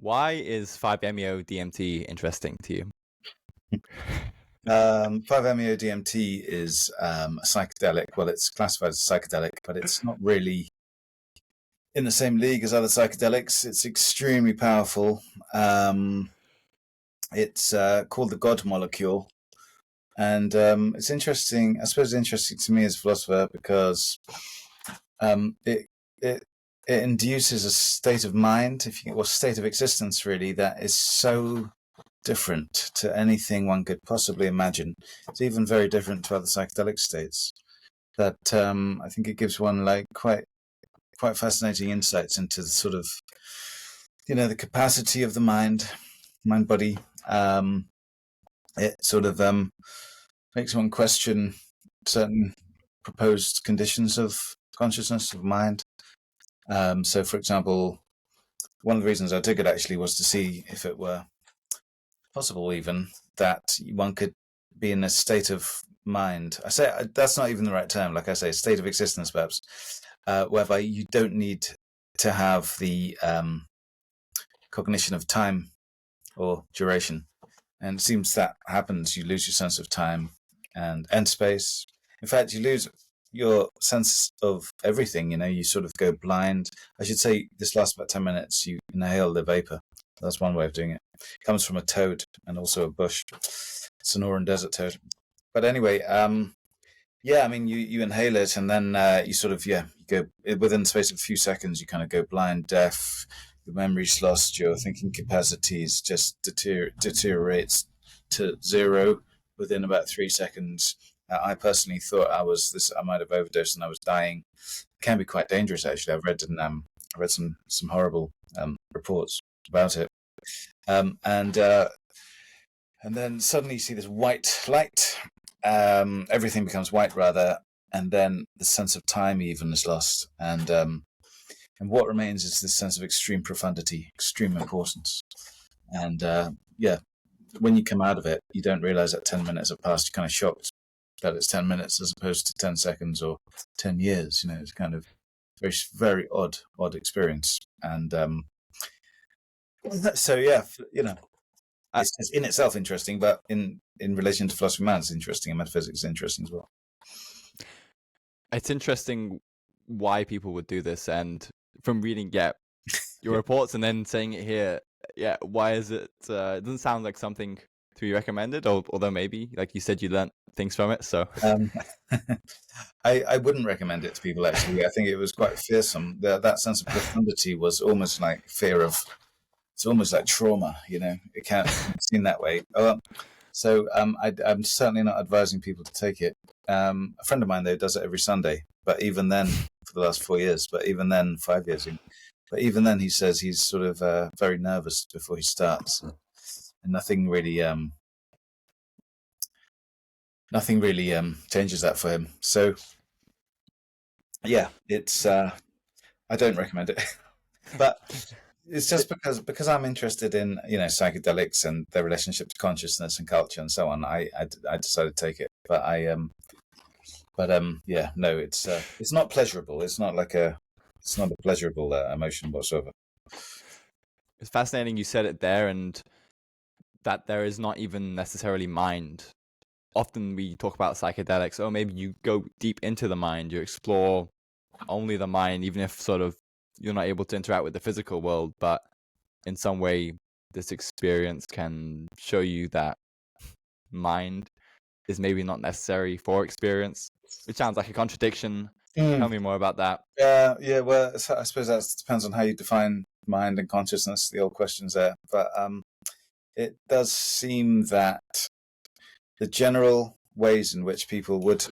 Why is 5-MeO-DMT interesting to you? 5-MeO-DMT is a psychedelic. Well, it's classified as psychedelic, but it's not really in the same league as other psychedelics. It's extremely powerful. It's called the God molecule. And it's interesting. I suppose it's interesting to me as a philosopher because it induces a state of mind, or state of existence, really, that is so different to anything one could possibly imagine. It's even very different to other psychedelic states. That I think it gives one like quite fascinating insights into the sort of, the capacity of the mind body. It sort of makes one question certain proposed conditions of consciousness, of mind. So, for example, one of the reasons I took it actually was to see if it were possible even that one could be in a state of mind. I say that's not even the right term. Like I say, state of existence, perhaps, whereby you don't need to have the cognition of time or duration. And it seems that happens. You lose your sense of time and space. In fact, you lose your sense of everything. You sort of go blind. I should say this lasts about 10 minutes. You inhale the vapor. That's one way of doing it. It comes from a toad and also a bush, Sonoran desert toad. But anyway, you inhale it and then you sort of, you go within the space of a few seconds, you kind of go blind, deaf, your memory's lost, your thinking capacities just deteriorates to zero within about 3 seconds. I personally thought I might have overdosed and I was dying. It can be quite dangerous, actually. I've read some horrible reports about it. And then suddenly you see this white light. Everything becomes white, rather, and then the sense of time even is lost. And what remains is this sense of extreme profundity, extreme importance. And when you come out of it, you don't realize that 10 minutes have passed. You're kind of shocked that it's 10 minutes as opposed to 10 seconds or 10 years. It's kind of very, very odd experience. And so, it's in itself interesting, but in relation to philosophy of mind, it's interesting, and metaphysics is interesting as well. It's interesting why people would do this, and from reading your reports and then saying it here, why is it? It doesn't sound like something to be recommended, although maybe, like you said, you learned things from it. So I wouldn't recommend it to people. Actually, I think it was quite fearsome. That sense of profundity was almost like fear of. It's almost like trauma, It can't be seen that way. So I'm certainly not advising people to take it. A friend of mine, though, does it every Sunday. But even then, for the last 4 years, 5 years, but even then, he says he's sort of very nervous before he starts, and nothing really changes that for him. So, it's I don't recommend it, but. It's just because I'm interested in psychedelics and their relationship to consciousness and culture and so on. I decided to take it, but it's not pleasurable. It's not a pleasurable emotion whatsoever. It's fascinating you said it there, and that there is not even necessarily mind. Often we talk about psychedelics. Oh, maybe you go deep into the mind, you explore only the mind, even if sort of you're not able to interact with the physical world, but in some way this experience can show you that mind is maybe not necessary for experience, which sounds like a contradiction. Tell me more about that. Well, I suppose that depends on how you define mind and consciousness, the old questions there, but it does seem that the general ways in which people would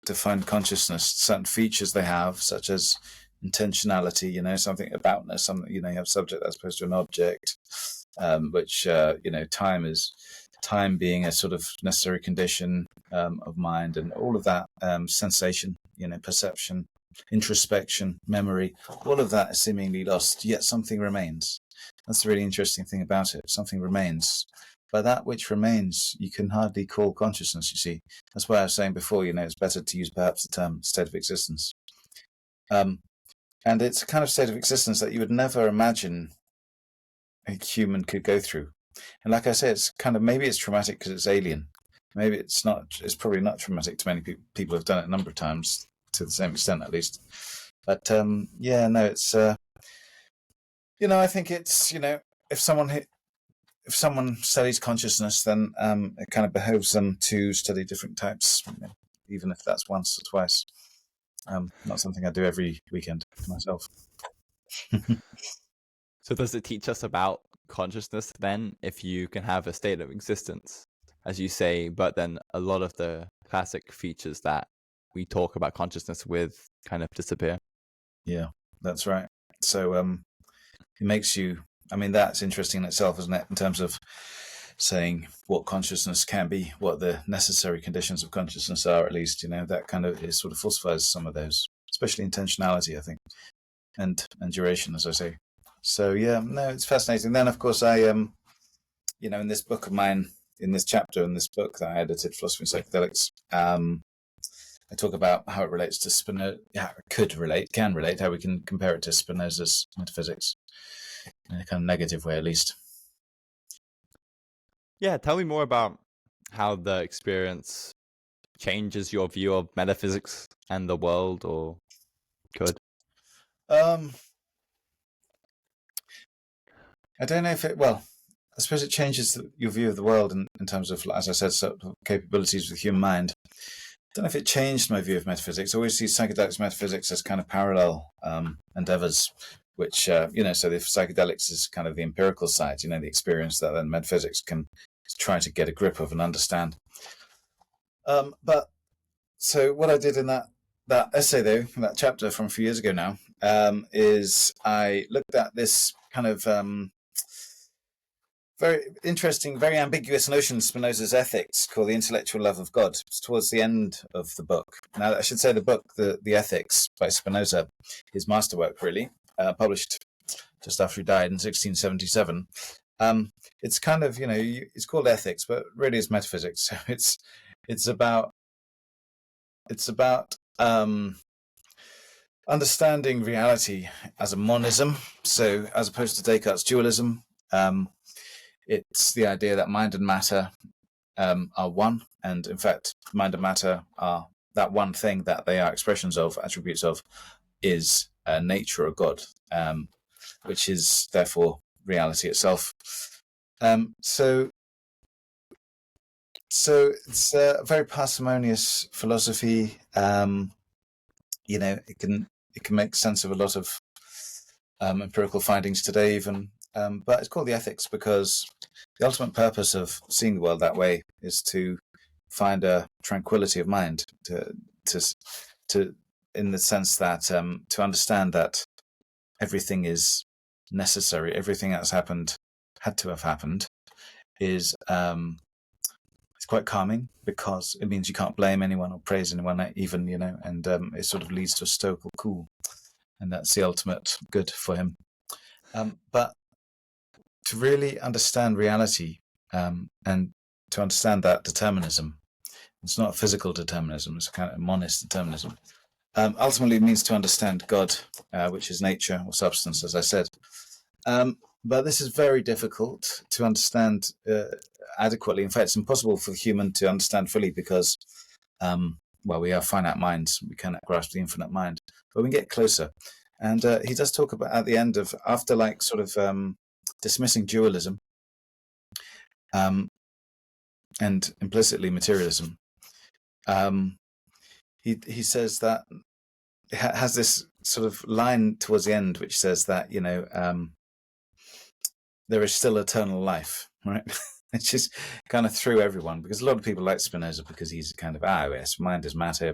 define consciousness, certain features they have, such as intentionality, something aboutness, something, you have subject as opposed to an object, which, time being a sort of necessary condition of mind, and all of that, sensation, perception, introspection, memory, all of that is seemingly lost, yet something remains. That's the really interesting thing about it. Something remains. By that which remains, you can hardly call consciousness, you see. That's why I was saying before, it's better to use perhaps the term state of existence. And it's a kind of state of existence that you would never imagine a human could go through. And like I say, it's kind of, maybe it's traumatic because it's alien. Maybe it's not. It's probably not traumatic to many people. People have done it a number of times, to the same extent at least. But yeah, no, it's I think it's if someone studies consciousness, then it kind of behoves them to study different types, even if that's once or twice. Not something I do every weekend myself. So does it teach us about consciousness then, if you can have a state of existence, as you say, but then a lot of the classic features that we talk about consciousness with kind of disappear? Yeah, that's right. So it makes you, I mean, that's interesting in itself, isn't it, in terms of saying what consciousness can be, what the necessary conditions of consciousness are, at least, that kind of, it sort of falsifies some of those, especially intentionality, I think, and duration, as I say. So yeah, no, it's fascinating. Then, of course, I in this book of mine, in this chapter in this book that I edited, Philosophy and Psychedelics, I talk about how it relates to Spinoza, can relate, how we can compare it to Spinoza's metaphysics in a kind of negative way, at least. Yeah, tell me more about how the experience changes your view of metaphysics and the world, or could. I don't know if it, well, I suppose it changes your view of the world in terms of, as I said, sort of capabilities with the human mind. I don't know if it changed my view of metaphysics. I always see psychedelics metaphysics as kind of parallel endeavors, which, so the psychedelics is kind of the empirical side, the experience that then metaphysics can try to get a grip of and understand. But so what I did in that essay, though, that chapter from a few years ago now, is I looked at this kind of very interesting, very ambiguous notion of Spinoza's ethics called the intellectual love of God. It's towards the end of the book. Now, I should say the book, the Ethics by Spinoza, his masterwork, really, published just after he died in 1677. It's kind of, it's called ethics, but really it's metaphysics. So it's about understanding reality as a monism. So as opposed to Descartes' dualism, it's the idea that mind and matter are one, and in fact, mind and matter are that one thing that they are expressions of, attributes of, is nature or God, which is therefore reality itself. So it's a very parsimonious philosophy. It can make sense of a lot of empirical findings today, even. But it's called the ethics because the ultimate purpose of seeing the world that way is to find a tranquility of mind, to in the sense that to understand that everything is necessary, everything that's happened had to have happened, is it's quite calming because it means you can't blame anyone or praise anyone, even, and it sort of leads to a stoical cool, and that's the ultimate good for him. But to really understand reality and to understand that determinism, it's not a physical determinism, it's a kind of monist determinism. Ultimately, it means to understand God, which is nature or substance, as I said. But this is very difficult to understand adequately. In fact, it's impossible for the human to understand fully because, we have finite minds. We cannot grasp the infinite mind. But we can get closer. And he does talk about at the end of, after like sort of dismissing dualism and implicitly materialism, he says that it has this sort of line towards the end which says that there is still eternal life, right? It's just kind of through everyone, because a lot of people like Spinoza because he's kind of yes, mind is matter,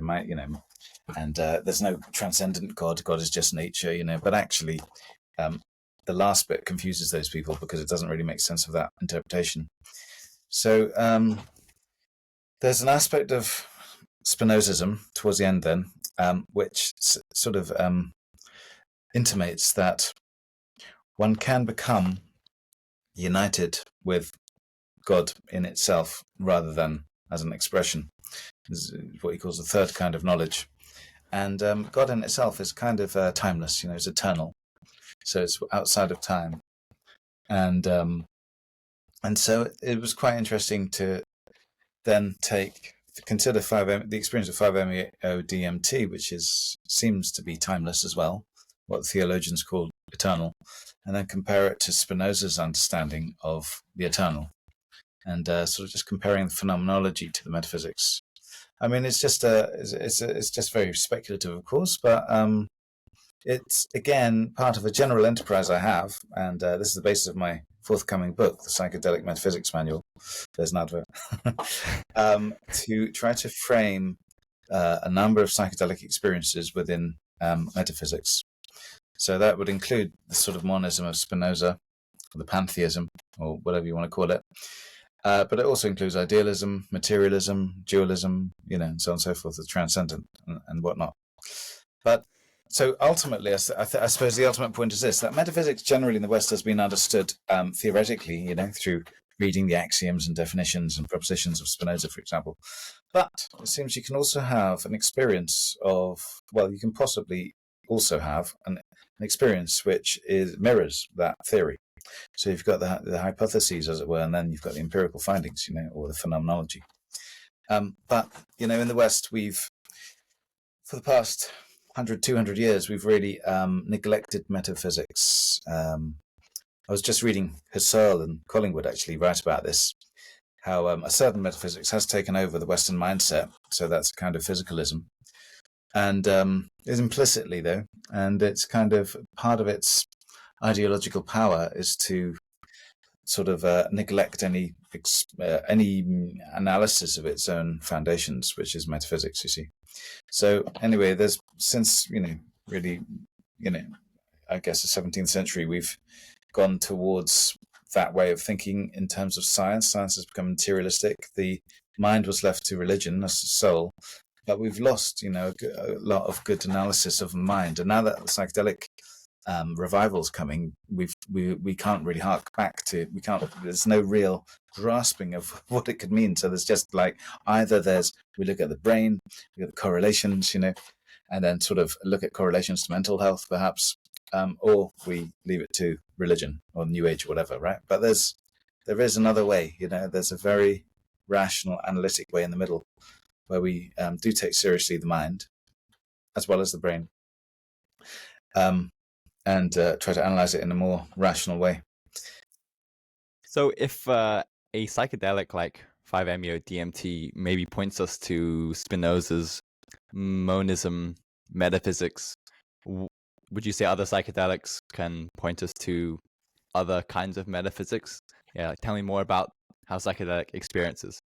and there's no transcendent God. God is just nature, But actually, the last bit confuses those people because it doesn't really make sense of that interpretation. So there's an aspect of Spinozism towards the end then, which sort of intimates that one can become united with God in itself rather than as an expression. This is what he calls the third kind of knowledge. And God in itself is kind of timeless, it's eternal. So it's outside of time. and so it was quite interesting to then consider the experience of 5-MeO-DMT, which seems to be timeless as well, what theologians call eternal, and then compare it to Spinoza's understanding of the eternal, and sort of just comparing the phenomenology to the metaphysics. I mean, it's just very speculative, of course, but it's again part of a general enterprise I have, and this is the basis of my forthcoming book, the Psychedelic Metaphysics Manual. There's an advert. To try to frame a number of psychedelic experiences within metaphysics. So that would include the sort of monism of Spinoza, or the pantheism, or whatever you want to call it. But it also includes idealism, materialism, dualism, and so on and so forth, the transcendent and whatnot. But so ultimately, I suppose the ultimate point is this, that metaphysics generally in the West has been understood theoretically, through reading the axioms and definitions and propositions of Spinoza, for example. But it seems you can also have an experience you can possibly also have an experience which mirrors that theory. So you've got the hypotheses, as it were, and then you've got the empirical findings, or the phenomenology. But, in the West, for the past 100, 200 years, we've really neglected metaphysics. I was just reading Husserl and Collingwood actually write about this, how a certain metaphysics has taken over the Western mindset. So that's kind of physicalism. And is implicitly, though, and it's kind of part of its ideological power is to sort of neglect any analysis of its own foundations, which is metaphysics, you see. So anyway, there's since, really, I guess the 17th century, we've gone towards that way of thinking in terms of science. Science has become materialistic. The mind was left to religion as the soul, but we've lost, a lot of good analysis of the mind. And now that the psychedelic revival's coming, we can't really hark back to. There's no real grasping of what it could mean. So there's just like we look at the brain, we look at the correlations, and then sort of look at correlations to mental health, perhaps, or we leave it to religion or New Age or whatever, right? But there is another way. There's a very rational, analytic way in the middle, where we do take seriously the mind as well as the brain, and try to analyze it in a more rational way. So if a psychedelic like 5-MeO-DMT maybe points us to Spinoza's monism, metaphysics, would you say other psychedelics can point us to other kinds of metaphysics? Yeah, tell me more about how psychedelic experiences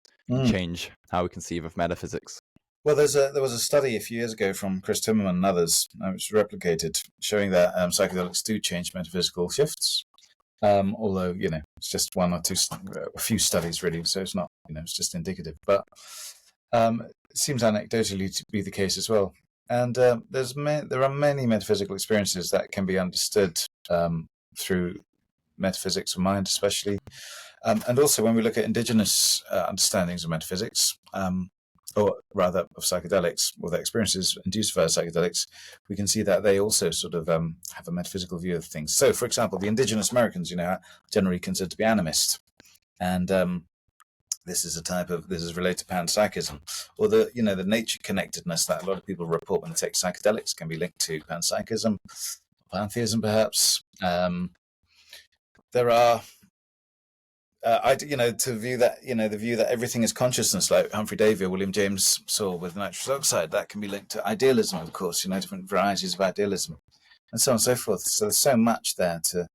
change how we conceive of metaphysics. Well, there was a study a few years ago from Chris Timmerman and others, which was replicated, showing that psychedelics do change metaphysical shifts. Although, it's just one or two, a few studies really, so it's not, it's just indicative. But it seems anecdotally to be the case as well. And there are many metaphysical experiences that can be understood through metaphysics of mind, especially. And also when we look at indigenous understandings of metaphysics, or rather of psychedelics, or their experiences induced via psychedelics, we can see that they also sort of have a metaphysical view of things. So, for example, the indigenous Americans, are generally considered to be animist. And this is related to panpsychism, or the nature connectedness that a lot of people report when they take psychedelics can be linked to panpsychism, pantheism, perhaps. There are, to view that, the view that everything is consciousness, like Humphrey Davy or William James saw with nitrous oxide, that can be linked to idealism, of course, different varieties of idealism, and so on and so forth. So there's so much there to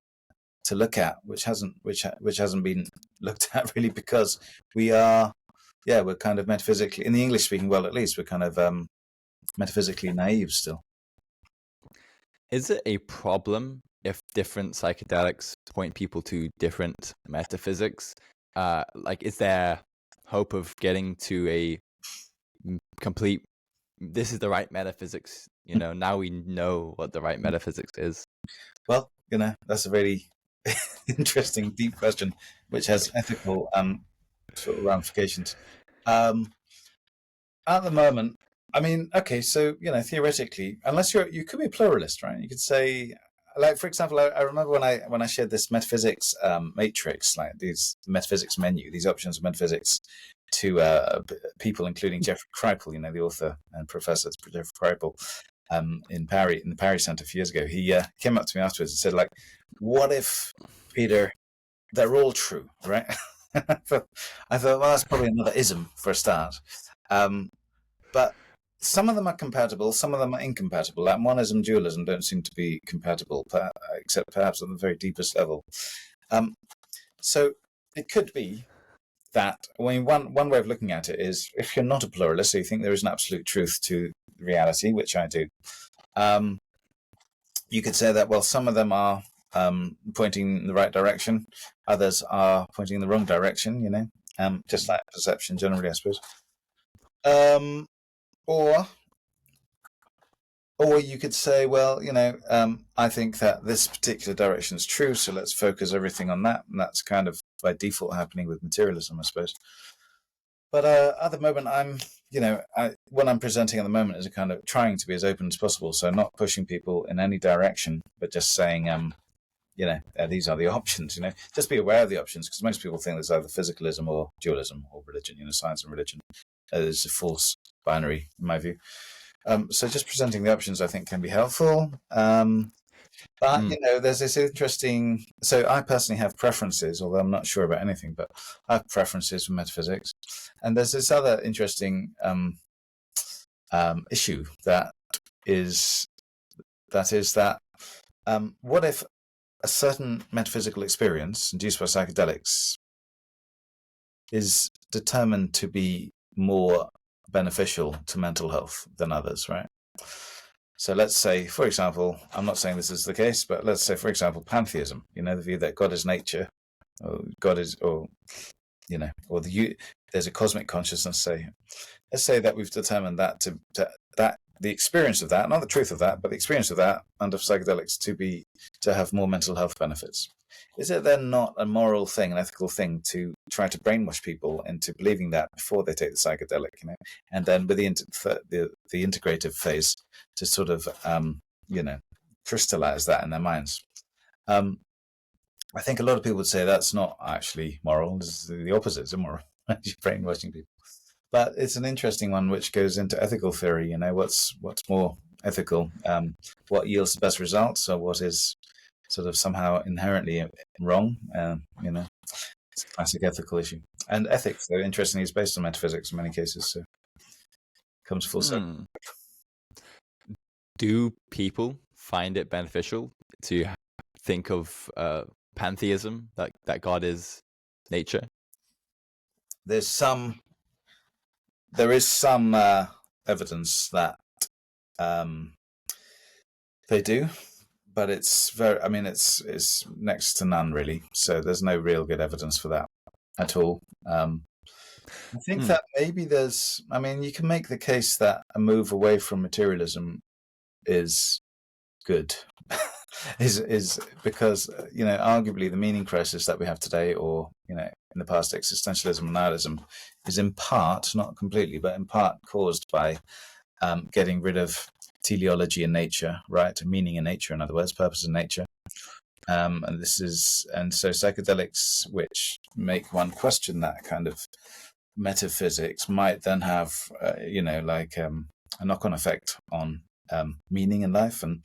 look at, which hasn't been looked at really, because we're kind of metaphysically, in the English-speaking world at least, we're kind of metaphysically naive still. Is it a problem if different psychedelics point people to different metaphysics? Is there hope of getting to a complete, this is the right metaphysics, now we know what the right metaphysics is? Well, that's a very interesting, deep question, which has ethical sort of ramifications. At the moment, I mean, okay, so theoretically, unless you could be a pluralist, right? You could say, like for example, I remember when I shared this metaphysics matrix, like these metaphysics menu, these options of metaphysics, to people, including Jeffrey Kripal, the author and professor Jeffrey Kripal, in the Parry Center a few years ago. He came up to me afterwards and said, like, "What if, Peter, they're all true, right?" I thought, well, that's probably another ism for a start. But some of them are compatible, some of them are incompatible. Like monism, dualism don't seem to be compatible, except perhaps at the very deepest level. So it could be that, one way of looking at it is, if you're not a pluralist, so you think there is an absolute truth to reality, which I do, you could say that, well, some of them are pointing in the right direction, others are pointing in the wrong direction, just like perception generally, I suppose. Or you could say, well, I think that this particular direction is true, so let's focus everything on that, and that's kind of by default happening with materialism, I suppose. But at the moment, what I'm presenting at the moment is a kind of trying to be as open as possible, so not pushing people in any direction, but just saying, these are the options. Just be aware of the options, because most people think there's either physicalism or dualism or religion. Science and religion is a false binary, in my view. So just presenting the options, I think, can be helpful. But, there's this interesting... So I personally have preferences, although I'm not sure about anything, but I have preferences for metaphysics. And there's this other interesting issue that what if a certain metaphysical experience induced by psychedelics is determined to be more beneficial to mental health than others, right? So let's say, for example, I'm not saying this is the case, but let's say, for example, pantheism, the view that God is nature, or there's a cosmic consciousness, say. Let's say that we've determined that that the experience of that, not the truth of that, but the experience of that under psychedelics to have more mental health benefits. Is it then not a moral thing, an ethical thing, to try to brainwash people into believing that before they take the psychedelic, and then with the integrative phase to sort of, crystallize that in their minds? I think a lot of people would say that's not actually moral. The opposite is immoral. You're brainwashing people. But it's an interesting one which goes into ethical theory. What's more ethical? What yields the best results, or what is sort of somehow inherently wrong? It's a classic ethical issue. And ethics, though, interestingly, is based on metaphysics in many cases, so it comes full circle. Do people find it beneficial to think of pantheism, that God is nature? There is some evidence that they do, but it's it's next to none, really. So there's no real good evidence for that at all. I think that maybe you can make the case that a move away from materialism is good. is because arguably the meaning crisis that we have today, or in the past, existentialism and nihilism, is in part, not completely, but in part caused by getting rid of teleology in nature, right? Meaning in nature, in other words, purpose in nature. And so psychedelics, which make one question that kind of metaphysics, might then have a knock-on effect on meaning in life. And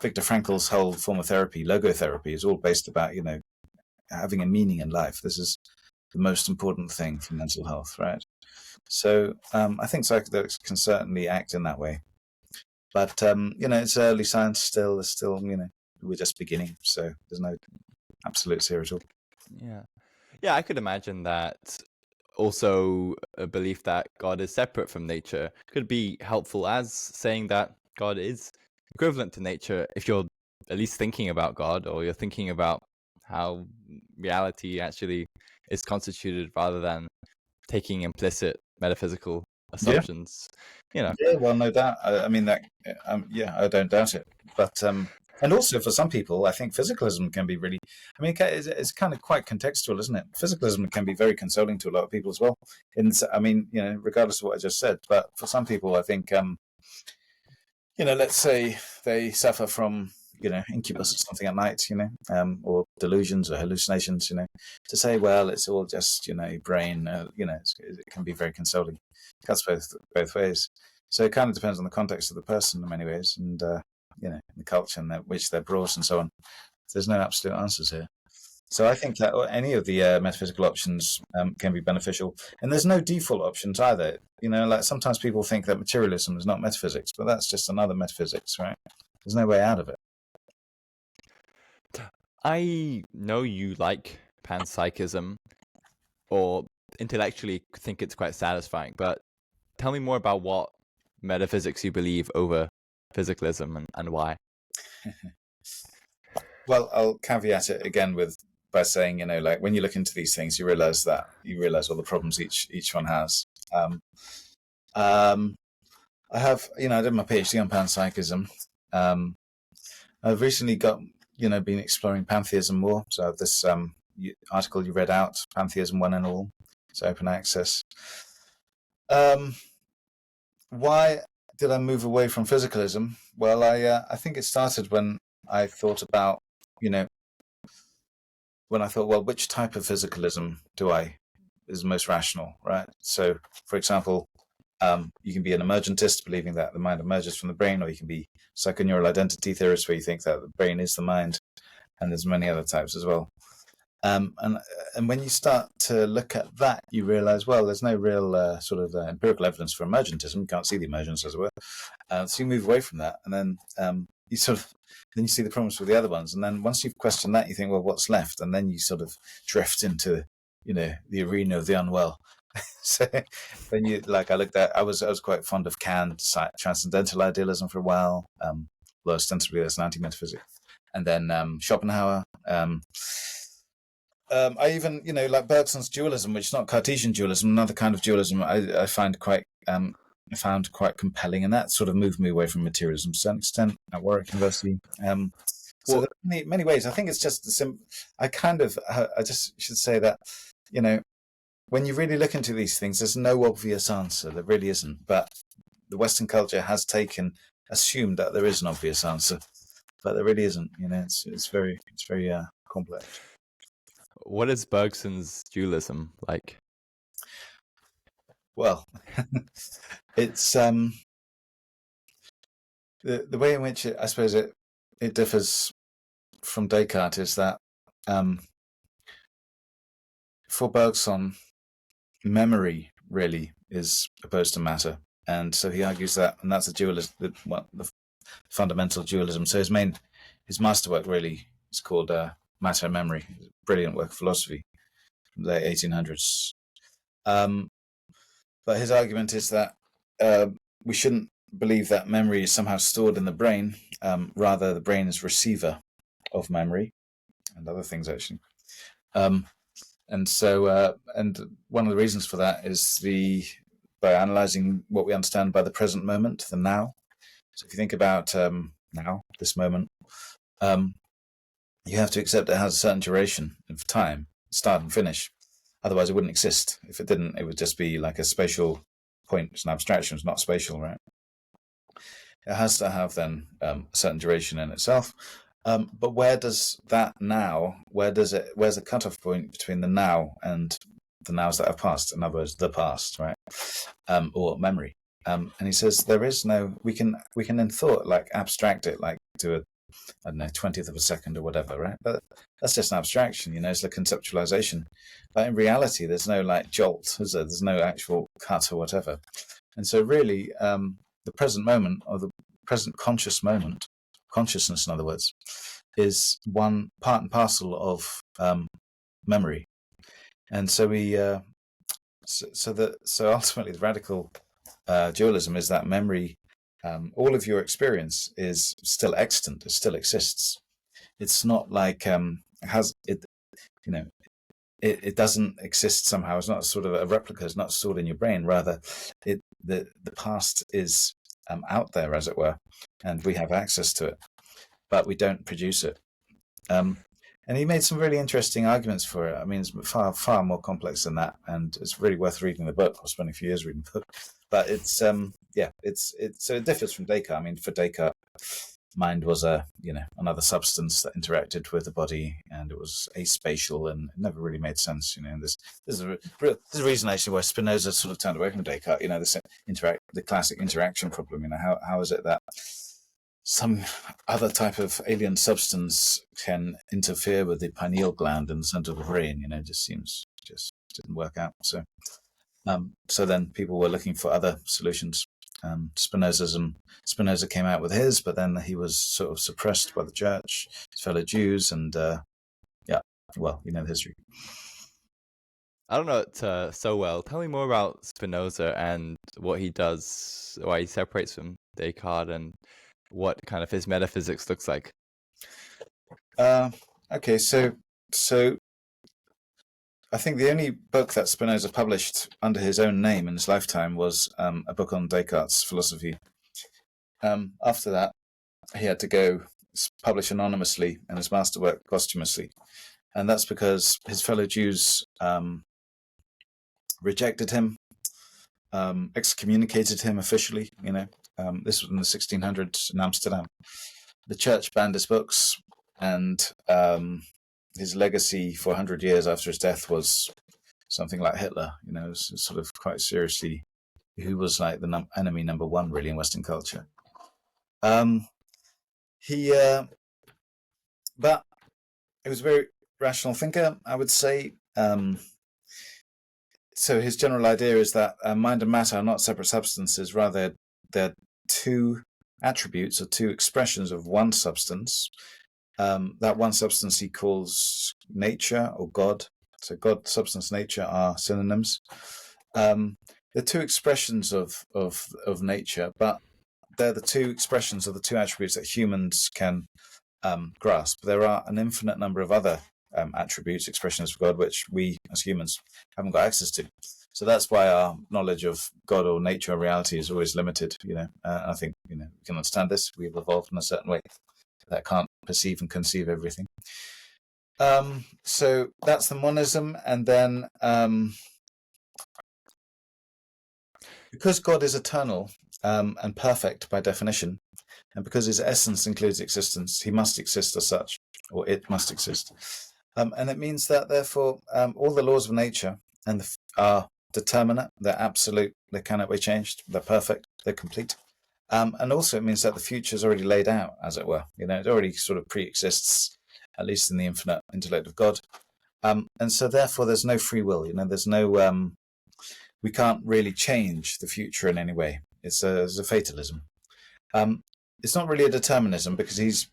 Viktor Frankl's whole form of therapy, logotherapy, is all based about having a meaning in life. This is the most important thing for mental health, right? So I think psychedelics can certainly act in that way. But it's early science still. There's still we're just beginning, so there's no absolutes here at all. Yeah, I could imagine that. Also, a belief that God is separate from nature could be helpful, as saying that God is equivalent to nature, if you're at least thinking about God, or you're thinking about how reality actually is constituted, rather than taking implicit metaphysical assumptions. Yeah, well, no doubt. I don't doubt it. But and also for some people, I think physicalism can be really, it's kind of quite contextual, isn't it? Physicalism can be very consoling to a lot of people as well. Regardless of what I just said. But for some people, I think, let's say they suffer from incubus or something at night, or delusions or hallucinations, to say, well, it's all just, brain, it can be very consoling. It cuts both ways. So it kind of depends on the context of the person in many ways, and, the culture in which they're brought and so on. There's no absolute answers here. So I think that any of the metaphysical options can be beneficial. And there's no default options either. Like sometimes people think that materialism is not metaphysics, but that's just another metaphysics, right? There's no way out of it. I know you like panpsychism, or intellectually think it's quite satisfying, but tell me more about what metaphysics you believe over physicalism and why. Well, I'll caveat it again by saying, like when you look into these things, you realize all the problems each one has. I have, I did my PhD on panpsychism. I've recently been exploring pantheism more. So I have this article you read out, Pantheism One and All. It's open access. Why did I move away from physicalism? Well, I think it started when I thought about, when I thought, well, which type of physicalism is most rational, right? So, for example, you can be an emergentist, believing that the mind emerges from the brain, or you can be psychoneural identity theorist, where you think that the brain is the mind, and there's many other types as well. And when you start to look at that, you realize, well, there's no real sort of empirical evidence for emergentism. You can't see the emergence, as it were. So you move away from that, and then you see the problems with the other ones. And then once you've questioned that, you think, well, what's left? And then you sort of drift into, the arena of the unwell. So then I was quite fond of Kant's transcendental idealism for a while, although ostensibly that's an anti-metaphysic. And then Schopenhauer. I even, like Bergson's dualism, which is not Cartesian dualism, another kind of dualism I found quite compelling, and that sort of moved me away from materialism to a certain extent at Warwick University. So there are many ways. I think it's just I just should say that, when you really look into these things, there's no obvious answer. There really isn't. But the Western culture has assumed that there is an obvious answer, but there really isn't. It's very complex. What is Bergson's dualism like? Well, it's the way in which I suppose it differs from Descartes is that for Bergson, memory really is opposed to matter, and so he argues that, and that's the fundamental dualism. So his masterwork really is called Matter and Memory. Brilliant work of philosophy from the late 1800s. But his argument is that we shouldn't believe that memory is somehow stored in the brain. Rather, the brain is receiver of memory and other things, actually. And so, and one of the reasons for that is by analyzing what we understand by the present moment, the now. So if you think about now, this moment, you have to accept it has a certain duration of time, start and finish. Otherwise, it wouldn't exist. If it didn't, it would just be like a spatial point. It's an abstraction. It's not spatial, right? It has to have then a certain duration in itself. But where does that now? Where's the cutoff point between the now and the nows that have passed? In other words, the past, right? Or memory. And he says there is no. We can in thought abstract it to a 20th of a second or whatever, right? But that's just an abstraction, it's the conceptualization. But in reality, there's no jolt, is there? There's no actual cut or whatever. And so really, the present moment, or the present conscious moment, consciousness, in other words, is one part and parcel of memory. And so so ultimately, the radical dualism is that memory. All of your experience is still extant. It still exists. It's not like it doesn't exist somehow. It's not sort of a replica. It's not stored in your brain. Rather, the past is out there, as it were, and we have access to it, but we don't produce it. And he made some really interesting arguments for it. I mean, it's far more complex than that, and it's really worth reading the book. I've spent a few years reading the book, but it's so it differs from Descartes. I mean, for Descartes, mind was another substance that interacted with the body, and it was aspatial, and it never really made sense. And there's a reason actually why Spinoza sort of turned away from Descartes. The classic interaction problem. How is it that some other type of alien substance can interfere with the pineal gland in the center of the brain? It just didn't work out. So then people were looking for other solutions. Spinoza came out with his, but then he was sort of suppressed by the church, his fellow Jews, and the history. I don't know it so well. Tell me more about Spinoza and what he does, why he separates from Descartes, and what kind of his metaphysics looks like. Okay, so I think the only book that Spinoza published under his own name in his lifetime was a book on Descartes' philosophy. After that, he had to go publish anonymously and his masterwork posthumously. And that's because his fellow Jews rejected him, excommunicated him officially. This was in the 1600s in Amsterdam. The church banned his books, and his legacy for 100 years after his death was something like Hitler. It was sort of quite seriously, who was like the enemy number one really in Western culture. But he was a very rational thinker, I would say. So his general idea is that mind and matter are not separate substances, rather they're two attributes or two expressions of one substance. That one substance he calls nature or God. So God, substance, nature are synonyms. They're two expressions of nature, but they're the two expressions of the two attributes that humans can grasp. There are an infinite number of other attributes, expressions of God, which we as humans haven't got access to. So that's why our knowledge of God or nature or reality is always limited. I think we can understand this. We've evolved in a certain way that can't perceive and conceive everything. So that's the monism, and then because God is eternal and perfect by definition, and because his essence includes existence, he must exist as such, or it must exist. And it means that, therefore, all the laws of nature are determinate, they're absolute, they cannot be changed, they're perfect, they're complete. And also it means that the future is already laid out, as it were. It already sort of pre-exists, at least in the infinite intellect of God. And so therefore there's no free will. There's no, we can't really change the future in any way. It's a fatalism. It's not really a determinism because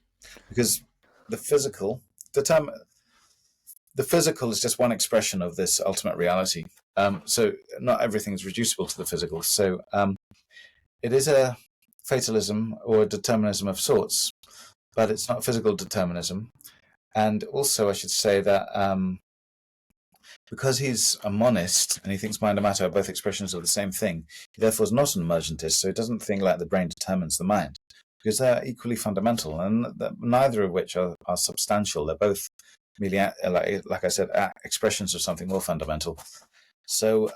the physical is just one expression of this ultimate reality. So not everything is reducible to the physical. So it is a fatalism or a determinism of sorts, but it's not physical determinism. And also I should say that because he's a monist and he thinks mind and matter are both expressions of the same thing, he therefore is not an emergentist, so he doesn't think like the brain determines the mind, because they're equally fundamental, and neither of which are substantial. They're both merely, like I said, expressions of something more fundamental. So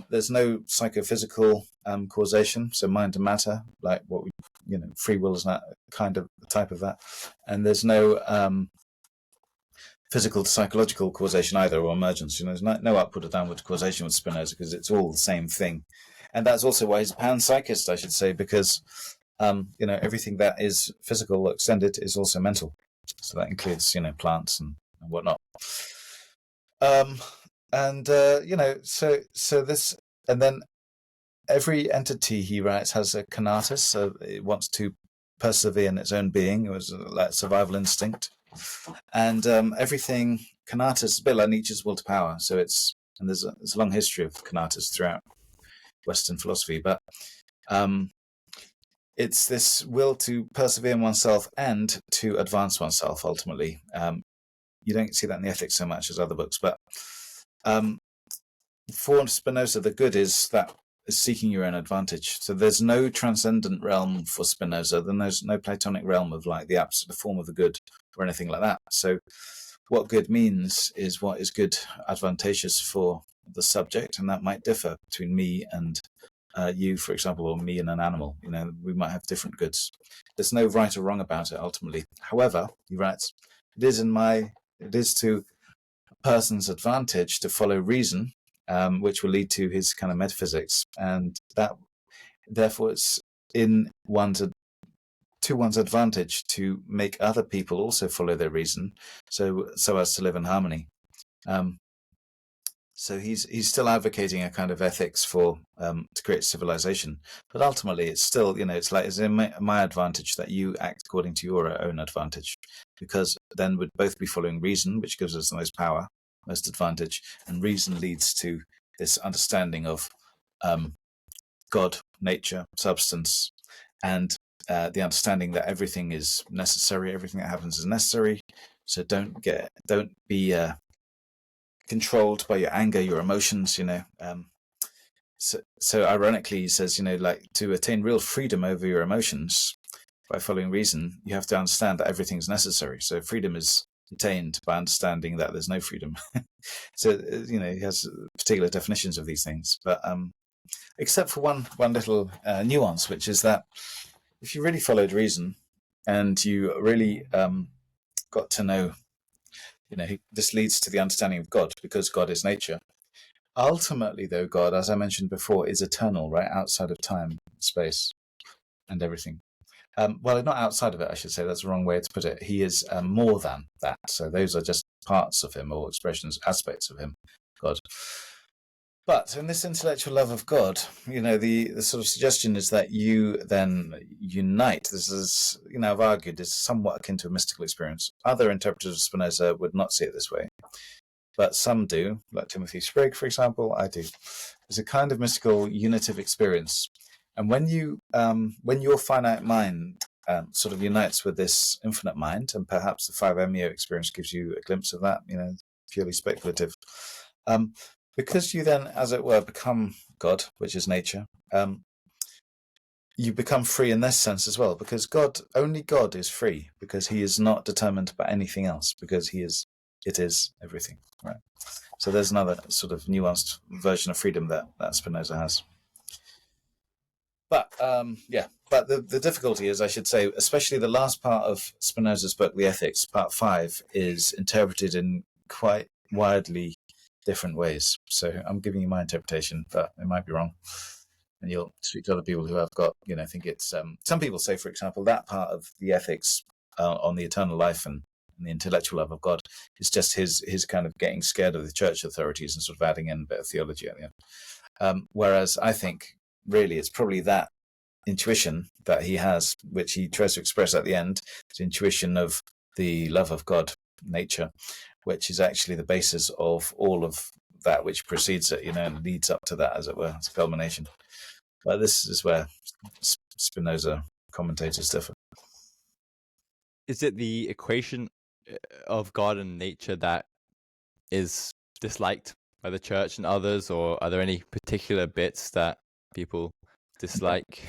there's no psychophysical causation, so mind and matter, like what free will is not kind of the type of that, and there's no physical to psychological causation either, or emergence. There's no upward or downward causation with Spinoza, because it's all the same thing. And that's also why he's a panpsychist, I should say, because everything that is physical or extended is also mental. So that includes plants and whatnot. So this, and then every entity he writes has a conatus, so it wants to persevere in its own being. It was like survival instinct. And everything conatus is a bit like Nietzsche's will to power. So there's a long history of conatus throughout Western philosophy, but it's this will to persevere in oneself and to advance oneself ultimately. You don't see that in the Ethics so much as other books, but for Spinoza, the good is seeking your own advantage. So there's no transcendent realm for Spinoza. There's no Platonic realm of like the absolute form of the good or anything like that. So what good means is what is good advantageous for the subject, and that might differ between me and you, for example, or me and an animal. We might have different goods. There's no right or wrong about it ultimately. However, he writes, it is to a person's advantage to follow reason, which will lead to his kind of metaphysics, and that therefore it's to one's advantage to make other people also follow their reason, so as to live in harmony. So he's still advocating a kind of ethics for to create civilization, but ultimately it's still, it's in my advantage that you act according to your own advantage, because then we'd both be following reason, which gives us the most power, most advantage, and reason leads to this understanding of God, nature, substance, and the understanding that everything is necessary, everything that happens is necessary. So don't be controlled by your anger, your emotions. So ironically, he says, like, to attain real freedom over your emotions by following reason, you have to understand that everything's necessary. So freedom is attained by understanding that there's no freedom. So he has particular definitions of these things, but except for one little nuance, which is that if you really followed reason and you really got to know, this leads to the understanding of God, because God is nature. Ultimately, though, God, as I mentioned before, is eternal, right, outside of time, space, and everything. Well, not outside of it, I should say. That's the wrong way to put it. He is more than that. So those are just parts of him, or expressions, aspects of him, God. But in this intellectual love of God, the sort of suggestion is that you then unite. This is, I've argued, is somewhat akin to a mystical experience. Other interpreters of Spinoza would not see it this way, but some do, like Timothy Sprigg, for example. I do. It's a kind of mystical unitive experience. And when your finite mind sort of unites with this infinite mind, and perhaps the 5-MeO experience gives you a glimpse of that, purely speculative, because you then, as it were, become God, which is nature, you become free in this sense as well, because only God is free, because he is not determined by anything else, because it is everything, right? So there's another sort of nuanced version of freedom that Spinoza has. But but the difficulty is, I should say, especially the last part of Spinoza's book, The Ethics, part 5, is interpreted in quite widely different ways. So I'm giving you my interpretation, but it might be wrong. And you'll speak to other people who have got, think it's, some people say, for example, that part of the ethics on the eternal life and the intellectual love of God is just his kind of getting scared of the church authorities and sort of adding in a bit of theology at the end. Whereas I think really it's probably that intuition that he has, which he tries to express at the end, the intuition of the love of God, nature, which is actually the basis of all of that which precedes it, and leads up to that, as it were. It's a culmination. But this is where Spinoza commentators differ. Is it the equation of God and nature that is disliked by the church and others, or are there any particular bits that people dislike?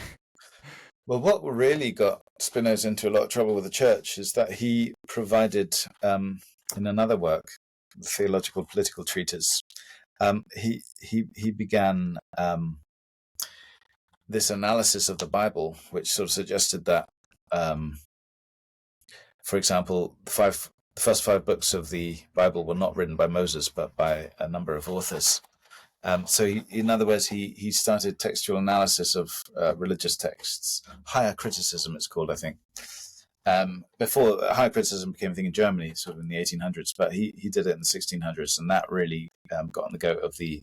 Well, what really got Spinoza into a lot of trouble with the church is that he provided, in another work, the Theological Political Treatise, he began this analysis of the Bible, which sort of suggested that, for example, the first 5 books of the Bible were not written by Moses, but by a number of authors. So in other words, he started textual analysis of religious texts. Higher criticism, it's called, I think. Before higher criticism became a thing in Germany, sort of in the 1800s, but he did it in the 1600s, and that really got on the goat of the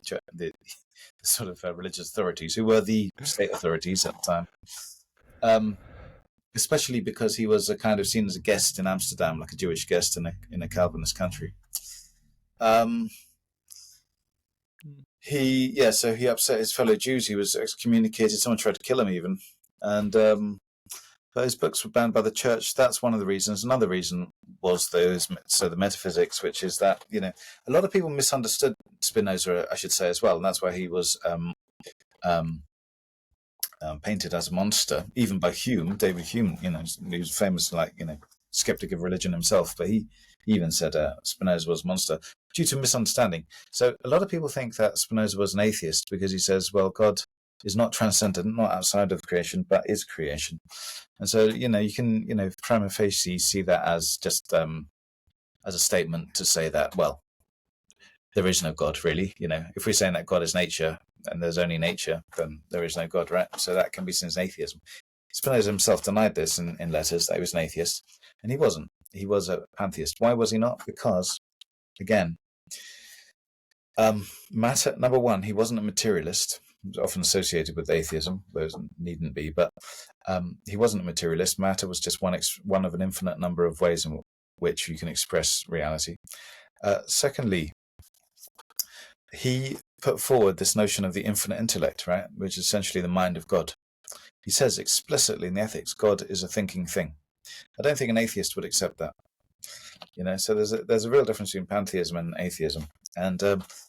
sort of religious authorities, who were the state authorities at the time. Especially because he was a kind of seen as a guest in Amsterdam, like a Jewish guest in a Calvinist country. So he upset his fellow Jews. He was excommunicated. Someone tried to kill him even. And but his books were banned by the church. That's one of the reasons. Another reason was the metaphysics, which is that, a lot of people misunderstood Spinoza, I should say, as well. And that's why he was painted as a monster, even by Hume, David Hume, he was famous, skeptic of religion himself, but he even said Spinoza was a monster due to misunderstanding. So a lot of people think that Spinoza was an atheist because he says, well, God is not transcendent, not outside of creation, but is creation. And so, you can, prima facie see that as just as a statement to say that, well, there is no God, really. If we're saying that God is nature and there's only nature, then there is no God, right? So that can be seen as atheism. Spinoza himself denied this in letters, that he was an atheist, and he wasn't. He was a pantheist. Why was he not? Because, again, matter, number one, he wasn't a materialist. He was often associated with atheism. Those needn't be, but he wasn't a materialist. Matter was just one of an infinite number of ways in which you can express reality. Secondly, he put forward this notion of the infinite intellect, right, which is essentially the mind of God. He says explicitly in the Ethics, God is a thinking thing. I don't think an atheist would accept that. So there's a real difference between pantheism and atheism. And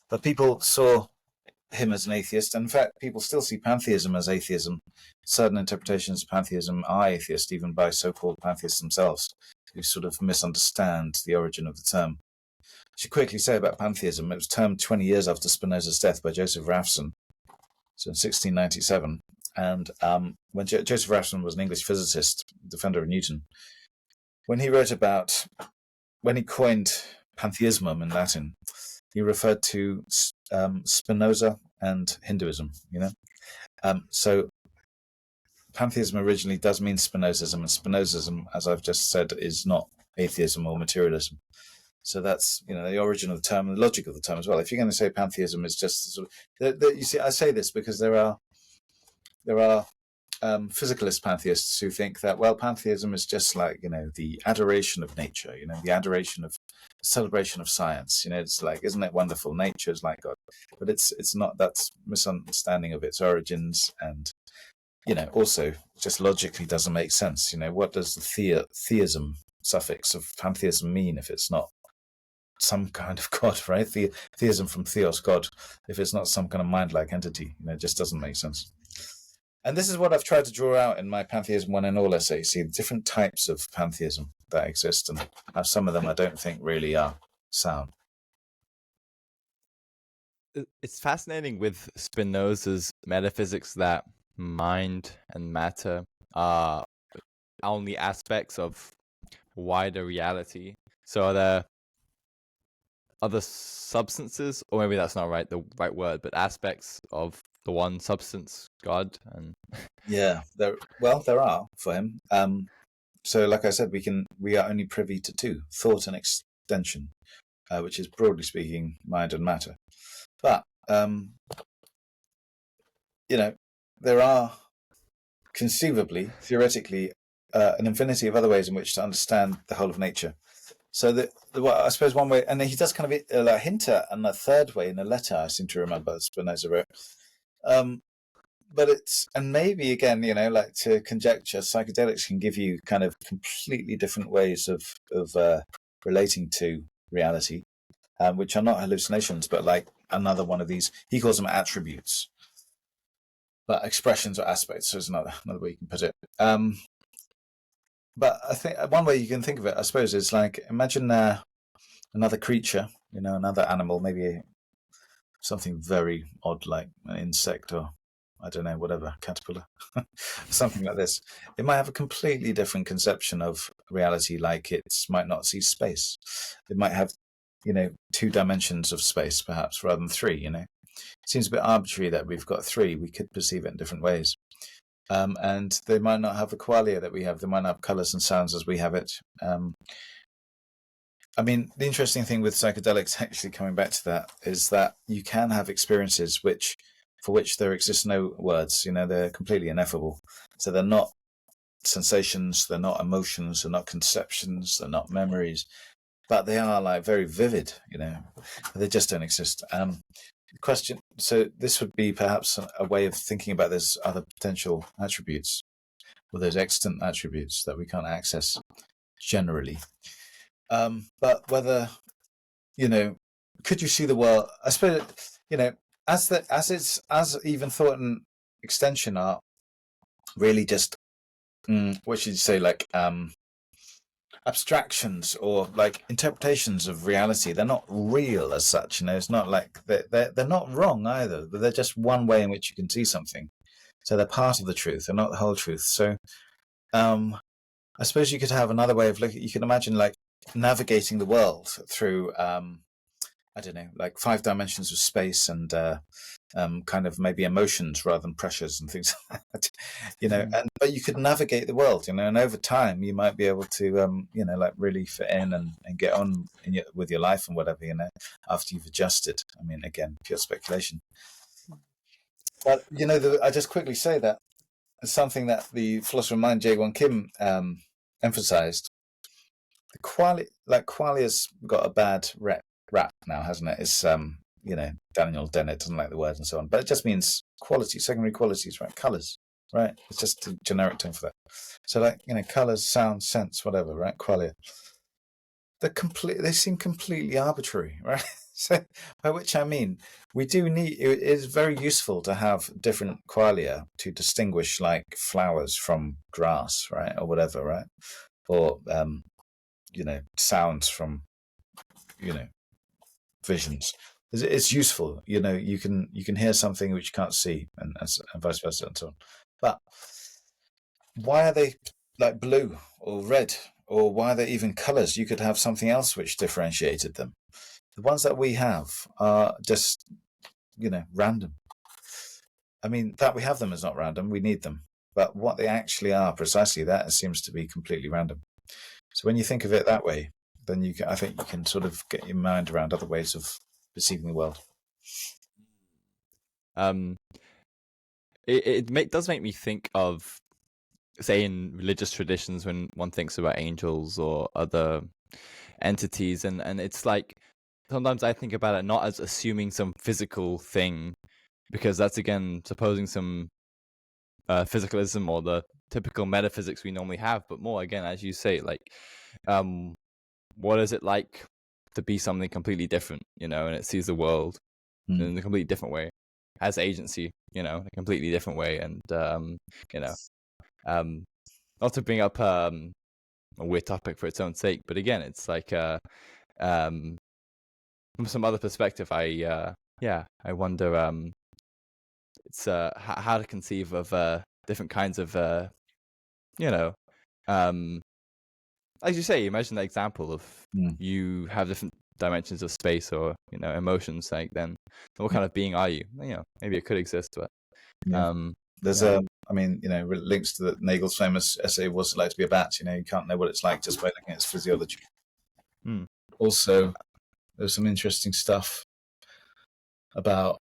but people saw him as an atheist. And in fact, people still see pantheism as atheism. Certain interpretations of pantheism are atheist, even by so-called pantheists themselves, who sort of misunderstand the origin of the term. I should quickly say about pantheism, it was termed 20 years after Spinoza's death by Joseph Raphson, so in 1697. And when Joseph Raphson was an English physicist, defender of Newton, when he coined pantheismum in Latin, he referred to Spinoza and Hinduism, So pantheism originally does mean Spinozism, and Spinozism, as I've just said, is not atheism or materialism. So that's, the origin of the term and the logic of the term as well. If you're going to say pantheism is just sort of, you see, I say this because there are physicalist pantheists who think that, well, pantheism is just like, the adoration of nature, the adoration of celebration of science. It's like, isn't it wonderful? Nature is like God. But it's not. That's misunderstanding of its origins, and also just logically doesn't make sense. What does the theism suffix of pantheism mean if it's not some kind of God, right? Theism from theos, God, if it's not some kind of mind-like entity, it just doesn't make sense. And this is what I've tried to draw out in my Pantheism One and All essay. See the different types of pantheism that exist, and how some of them I don't think really are sound. It's fascinating with Spinoza's metaphysics that mind and matter are only aspects of wider reality. So are there other substances, or maybe that's not the right word, but aspects of the one substance, God? And yeah, there are for him. So like I said, we are only privy to two: thought and extension, which is broadly speaking mind and matter. But there are conceivably, theoretically, an infinity of other ways in which to understand the whole of nature. So I suppose one way, and he does kind of hint at a third way in a letter I seem to remember Spinoza wrote. But and maybe again, like to conjecture, psychedelics can give you kind of completely different ways of relating to reality, which are not hallucinations, but like another one of these. He calls them attributes, but expressions or aspects. So it's another way you can put it. But I think one way you can think of it, I suppose, is like, imagine another creature, another animal, maybe something very odd like an insect or, I don't know, whatever, caterpillar, something like this. It might have a completely different conception of reality, like it might not see space. It might have, 2 dimensions of space, perhaps, rather than 3, It seems a bit arbitrary that we've got 3. We could perceive it in different ways. And they might not have the qualia that we have. They might not have colours and sounds as we have it. I mean, the interesting thing with psychedelics, actually coming back to that, is that you can have experiences for which there exists no words. They're completely ineffable. So they're not sensations, they're not emotions, they're not conceptions, they're not memories, but they are like very vivid. They just don't exist. Question. So this would be perhaps a way of thinking about those other potential attributes, or those extant attributes that we can't access generally. But whether, could you see the world? I suppose, as even thought and extension are really just, what should you say, like abstractions or like interpretations of reality. They're not real as such. It's not like they're not wrong either, but they're just one way in which you can see something. So they're part of the truth. They're not the whole truth. So I suppose you could have another way of looking. You can imagine like navigating the world through, I don't know, like 5 dimensions of space and kind of maybe emotions rather than pressures and things like that, but you could navigate the world, and over time you might be able to, like really fit in and get on with your life and whatever, after you've adjusted. I mean, again, pure speculation. But, I just quickly say that it's something that the philosopher of mind, Jae-Won Kim, emphasized. The Qualia's got a bad rap now, hasn't it? It's Daniel Dennett doesn't like the word and so on, but it just means quality, secondary qualities, right? Colors, right? It's just a generic term for that. So like, colors, sound, sense, whatever, right? Qualia. They seem completely arbitrary, right? So by which I mean, it is very useful to have different qualia to distinguish like flowers from grass, right? Or whatever, right? Or, sounds from, visions. It's useful, you can hear something which you can't see, and vice versa and so on. But why are they like blue or red, or why are they even colors? You could have something else which differentiated them. The ones that we have are just, random. I mean, that we have them is not random. We need them. But what they actually are, precisely that, seems to be completely random. So when you think of it that way, then I think you can sort of get your mind around other ways of perceiving the world. It does make me think of, say, in religious traditions, when one thinks about angels or other entities, and it's like, sometimes I think about it not as assuming some physical thing, because that's again supposing some physicalism or the typical metaphysics we normally have, but more again, as you say, like, what is it like to be something completely different, and it sees the world in a completely different way, has agency, in a completely different way, and not to bring up a weird topic for its own sake, but again, it's like from some other perspective, I wonder it's how to conceive of different kinds of as you say, imagine the example of you have different dimensions of space or emotions, like, then what kind of being are you? Maybe it could exist, but there's links to Nagel's famous essay, "What's it like to be a bat?" You can't know what it's like just by looking at its physiology. Also, there's some interesting stuff about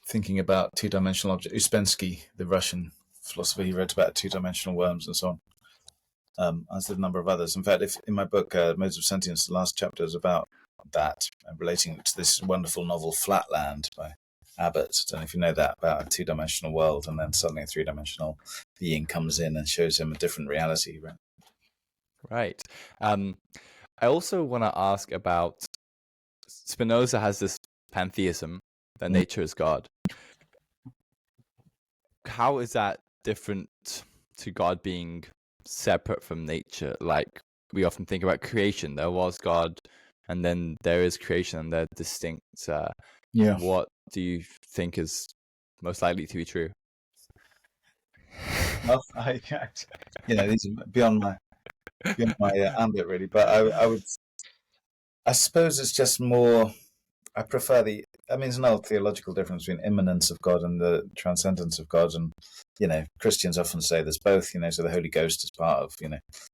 thinking about two-dimensional objects. Uspensky, the Russian philosopher, he wrote about two-dimensional worms and so on. As did a number of others. In fact, in my book, Modes of Sentience, the last chapter is about that, relating to this wonderful novel, Flatland, by Abbott. I don't know if you know that, about a two-dimensional world, and then suddenly a three-dimensional being comes in and shows him a different reality. Right. I also want to ask about, Spinoza has this pantheism, that nature is God. How is that different to God being separate from nature? Like, we often think about creation. There was God, and then there is creation, and they're distinct. What do you think is most likely to be true? Well, these are beyond my ambit, really. But I suppose it's just more. I prefer there's no theological difference between immanence of God and the transcendence of God. And, Christians often say there's both, so the Holy Ghost is part of,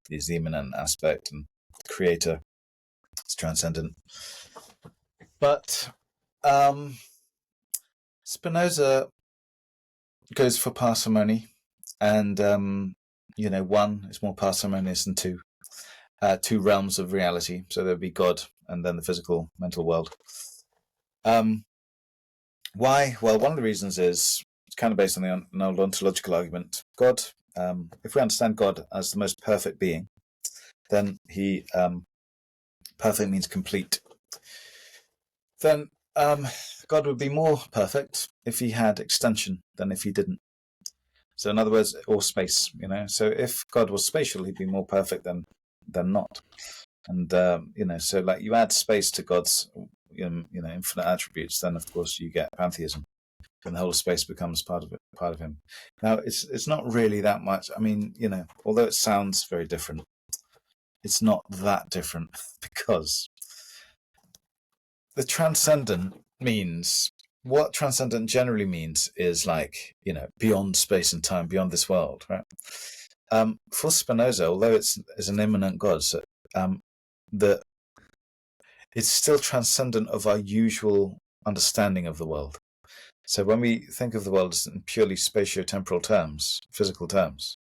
is the immanent aspect, and the Creator is transcendent. But Spinoza goes for parsimony, and, one is more parsimonious than two. Two realms of reality. So there'd be God and then the physical, mental world. Why? Well, one of the reasons is it's kind of based on an old ontological argument. God, if we understand God as the most perfect being, then he, perfect means complete. Then God would be more perfect if he had extension than if he didn't. So in other words, or space, So if God was spatial, he'd be more perfect than not. And, so like you add space to God's infinite attributes, then of course you get pantheism, and the whole space becomes part of it. part of him. Now, it's not really that much. I mean, although it sounds very different, it's not that different because the transcendent means what transcendent generally means is like, beyond space and time, beyond this world, right? For Spinoza, although it's an immanent God, so, that it's still transcendent of our usual understanding of the world. So when we think of the world in purely spatio-temporal terms, physical terms,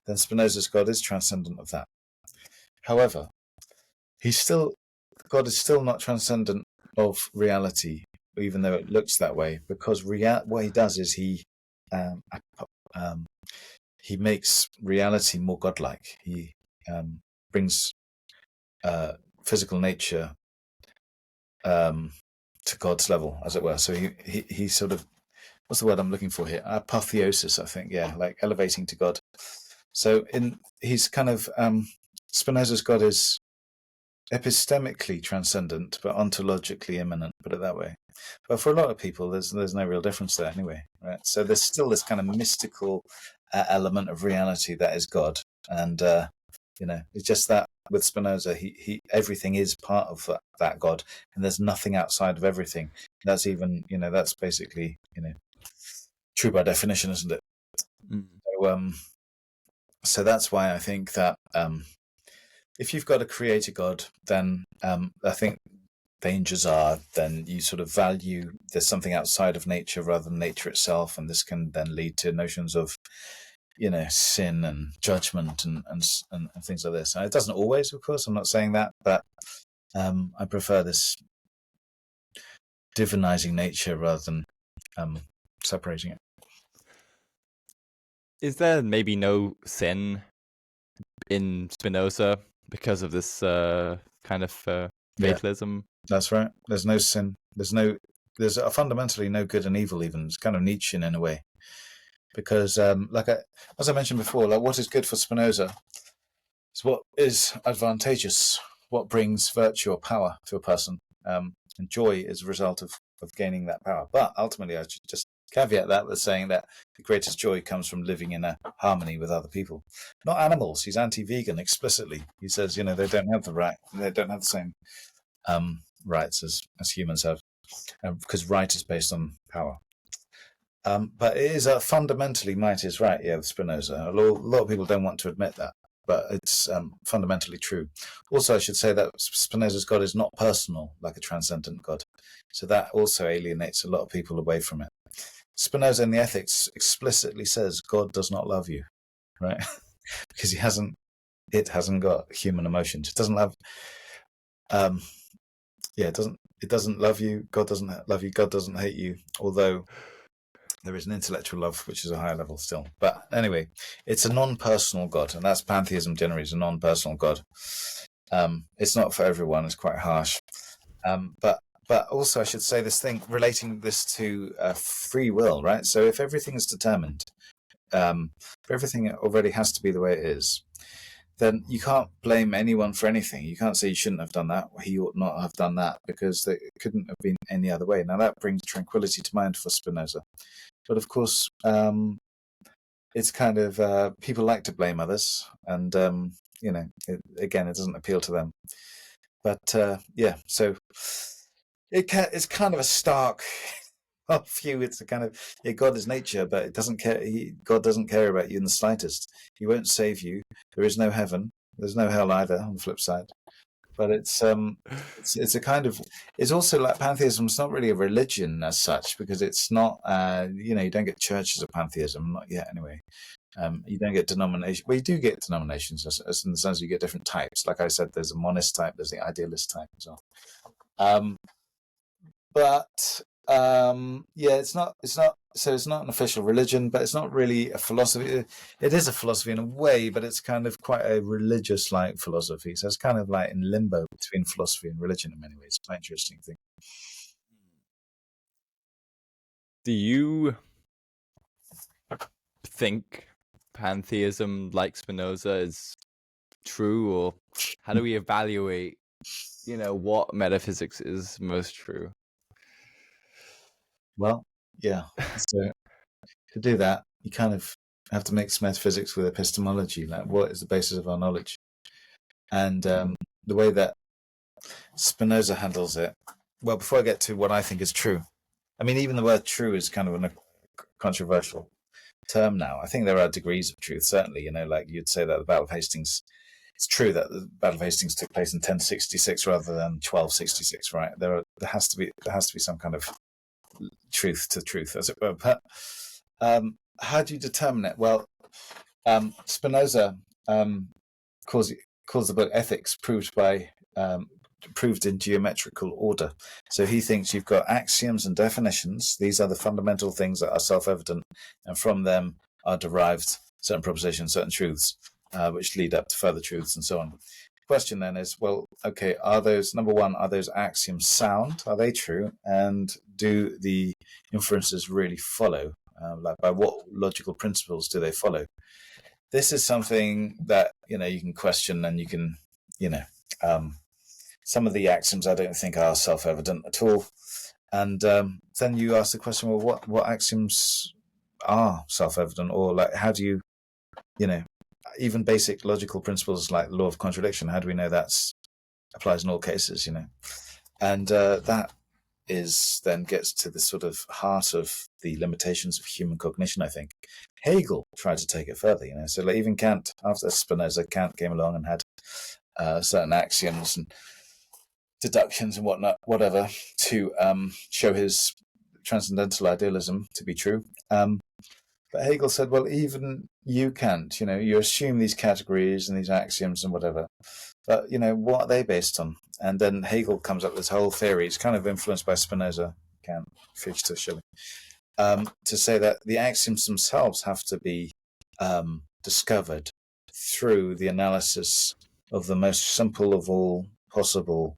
then Spinoza's God is transcendent of that. However, God is still not transcendent of reality, even though it looks that way, because what he does is he makes reality more godlike. He brings physical nature to God's level, as it were. So he sort of, what's the word I'm looking for here? Apotheosis, I think. Yeah, like elevating to God. So he's kind of Spinoza's God is epistemically transcendent, but ontologically immanent. Put it that way. But for a lot of people, there's no real difference there anyway, right? So there's still this kind of mystical element of reality that is God, and it's just that with Spinoza, he everything is part of that God, and there's nothing outside of everything. That's even that's basically true by definition, isn't it? Mm. So that's why I think that if you've got a creator God, then I think dangers are then you sort of value there's something outside of nature rather than nature itself, and this can then lead to notions of sin and judgment and things like this. And it doesn't always, of course, I'm not saying that, but I prefer this divinizing nature rather than separating it. Is there maybe no sin in Spinoza because of this kind of fatalism? Yeah, that's right. There's no sin. There's fundamentally no good and evil even. It's kind of Nietzschean in a way. Because, as I mentioned before, like what is good for Spinoza is what is advantageous, what brings virtue or power to a person, and joy is a result of gaining that power. But ultimately, I should just caveat that with saying that the greatest joy comes from living in a harmony with other people, not animals. He's anti-vegan explicitly. He says, they don't have the right, they don't have the same rights as humans have, because right is based on power. But it is fundamentally might is right, with Spinoza. A lot of people don't want to admit that, but it's fundamentally true. Also, I should say that Spinoza's God is not personal, like a transcendent God. So that also alienates a lot of people away from it. Spinoza in the Ethics explicitly says God does not love you, right? Because it hasn't got human emotions. It doesn't love. It doesn't love you. God doesn't love you. God doesn't hate you. Although there is an intellectual love, which is a higher level still. But anyway, it's a non-personal God, and that's pantheism generally, is a non-personal God. It's not for everyone. It's quite harsh. But also I should say this thing, relating this to free will, right? So if everything is determined, if everything already has to be the way it is, then you can't blame anyone for anything. You can't say you shouldn't have done that, or he ought not have done that, because it couldn't have been any other way. Now that brings tranquility to mind for Spinoza. But of course, it's kind of people like to blame others, and it doesn't appeal to them. But so it's kind of a stark view. It's a kind of God is nature, but it doesn't care. God doesn't care about you in the slightest. He won't save you. There is no heaven. There's no hell either. On the flip side. But it's a kind of, it's also like pantheism. It's not really a religion as such, because it's not you don't get churches of pantheism, not yet anyway. You don't get denominations. Well, you do get denominations, as in the sense you get different types. Like I said, there's a monist type, there's the idealist type as well. But it's not. So it's not an official religion, but it's not really a philosophy. It is a philosophy in a way, but it's kind of quite a religious-like philosophy. So it's kind of like in limbo between philosophy and religion in many ways. It's quite an interesting thing. Do you think pantheism, like Spinoza, is true, or how do we evaluate, what metaphysics is most true? Well, yeah. So to do that, you kind of have to mix metaphysics with epistemology. Like, what is the basis of our knowledge? And the way that Spinoza handles it. Well, before I get to what I think is true, I mean, even the word "true" is kind of a controversial term now. I think there are degrees of truth, certainly. Like you'd say that the Battle of Hastings. It's true that the Battle of Hastings took place in 1066 rather than 1266, right? There has to be some kind of truth to truth, as it were. But how do you determine it? Well, Spinoza calls the book Ethics proved in geometrical order. So he thinks you've got axioms and definitions. These are the fundamental things that are self-evident, and from them are derived certain propositions, certain truths, which lead up to further truths and so on. The question then is, well, okay, are those axioms sound? Are they true? And do the inferences really follow? Like, by what logical principles do they follow? This is something that, you can question, and you can, some of the axioms I don't think are self-evident at all. And then you ask the question, well, what axioms are self-evident? Or, like, how do you, even basic logical principles like the law of contradiction, how do we know that applies in all cases, And that then gets to the sort of heart of the limitations of human cognition, I think. Hegel tried to take it further, so like even Kant, after Spinoza, Kant came along and had certain axioms and deductions and whatever, to show his transcendental idealism to be true. But Hegel said, well, even you can't, you assume these categories and these axioms and whatever, but, what are they based on? And then Hegel comes up with this whole theory. It's kind of influenced by Spinoza, Kant, Fichte, Schilling, to say that the axioms themselves have to be discovered through the analysis of the most simple of all possible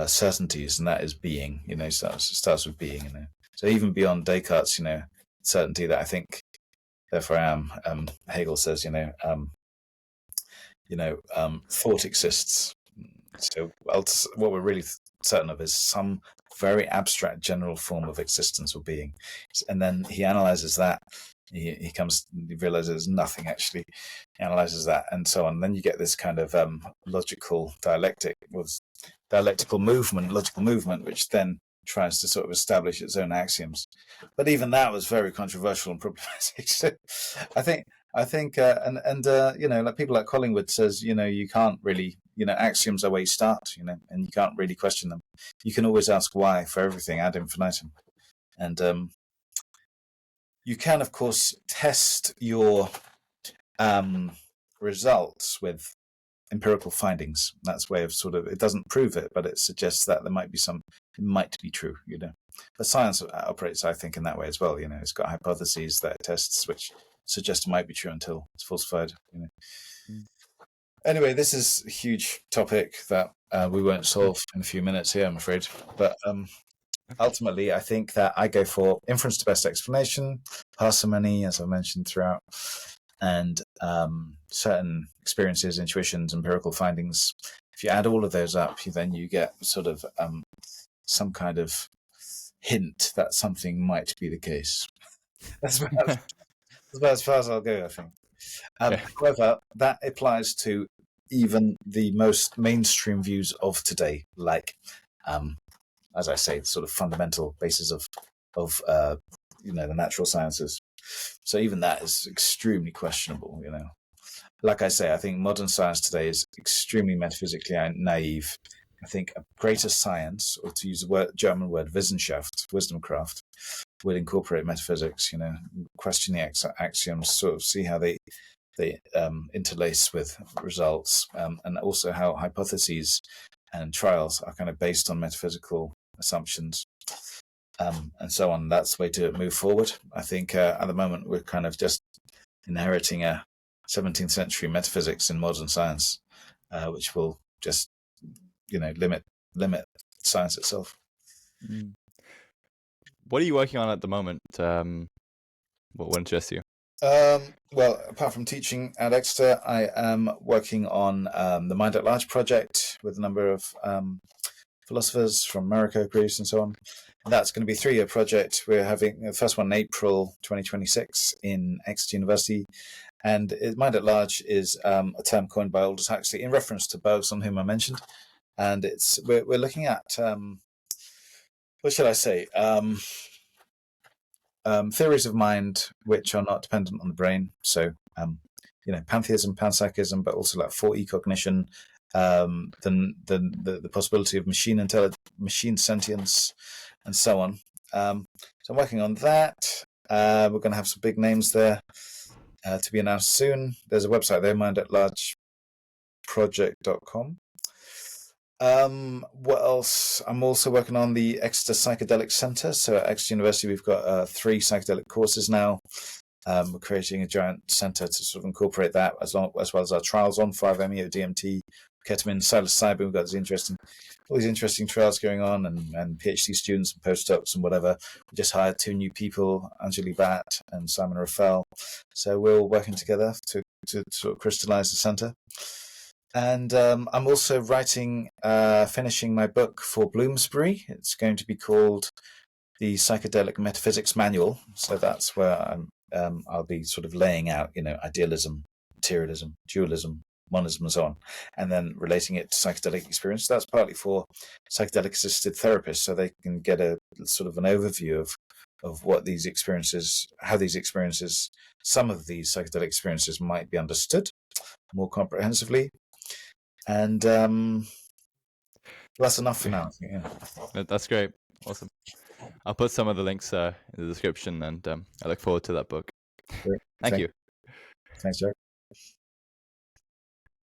certainties, and that is being. Starts with being. So even beyond Descartes, certainty that I think, therefore I am. Hegel says, thought exists. So what we're really certain of is some very abstract general form of existence or being, and then he analyzes that. He realizes there's nothing actually. He analyzes that, and so on. And then you get this kind of logical logical movement, which then tries to sort of establish its own axioms. But even that was very controversial and problematic. So I think, like people like Collingwood says, you can't really, axioms are where you start, and you can't really question them. You can always ask why for everything ad infinitum. And you can, of course, test your results with empirical findings. That's way of it doesn't prove it, but it suggests that there might be it might be true, But science operates, I think, in that way as well. It's got hypotheses that it tests, which suggest it might be true until it's falsified. Anyway, this is a huge topic that we won't solve in a few minutes here, I'm afraid. But ultimately, I think that I go for inference to best explanation, parsimony, as I mentioned throughout, and certain experiences, intuitions, empirical findings. If you add all of those up, then you get sort of some kind of hint that something might be the case. That's about as far as I'll go, I think. However, that applies to even the most mainstream views of today, like, as I say, the sort of fundamental basis of the natural sciences. So even that is extremely questionable, Like I say, I think modern science today is extremely metaphysically naive. I think a greater science, or to use the German word Wissenschaft, wisdomcraft, would incorporate metaphysics, question the axioms, sort of see how they interlace with results, and also how hypotheses and trials are kind of based on metaphysical assumptions, and so on. That's the way to move forward. I think at the moment we're kind of just inheriting a 17th century metaphysics in modern science, which will just, limit science itself. What are you working on at the moment? What interests you? Well, apart from teaching at Exeter, I am working on the Mind at Large project with a number of philosophers from America, Greece, and so on. That's going to be a 3-year project. We're having the first one in April 2026 in Exeter University. And Mind at Large is a term coined by Aldous Huxley in reference to Bergson, whom I mentioned. And we're looking at, what shall I say, theories of mind which are not dependent on the brain. So, pantheism, panpsychism, but also like 4E cognition, the possibility of machine intelligence, machine sentience, and so on. So I'm working on that. We're going to have some big names there to be announced soon. There's a website there, mindatlargeproject.com. What else? I'm also working on the Exeter Psychedelic Center. So at Exeter University, we've got 3 psychedelic courses now. We're creating a giant center to sort of incorporate that as well as our trials on 5-MeO, DMT, ketamine, psilocybin. We've got all these interesting trials going on, and PhD students and postdocs and whatever. We just hired 2 new people, Anjali Bhatt and Simon Raffel. So we're all working together to sort of crystallize the center. And I'm also finishing my book for Bloomsbury. It's going to be called the Psychedelic Metaphysics Manual. So that's where I'll be sort of laying out, idealism, materialism, dualism, monism, and so on, and then relating it to psychedelic experience. That's partly for psychedelic-assisted therapists, so they can get a sort of an overview of what these experiences, how these experiences, some of these psychedelic experiences might be understood more comprehensively. And that's enough for now. Yeah. That's great. Awesome. I'll put some of the links in the description, and I look forward to that book. Great. Thank you. Thanks, Jack.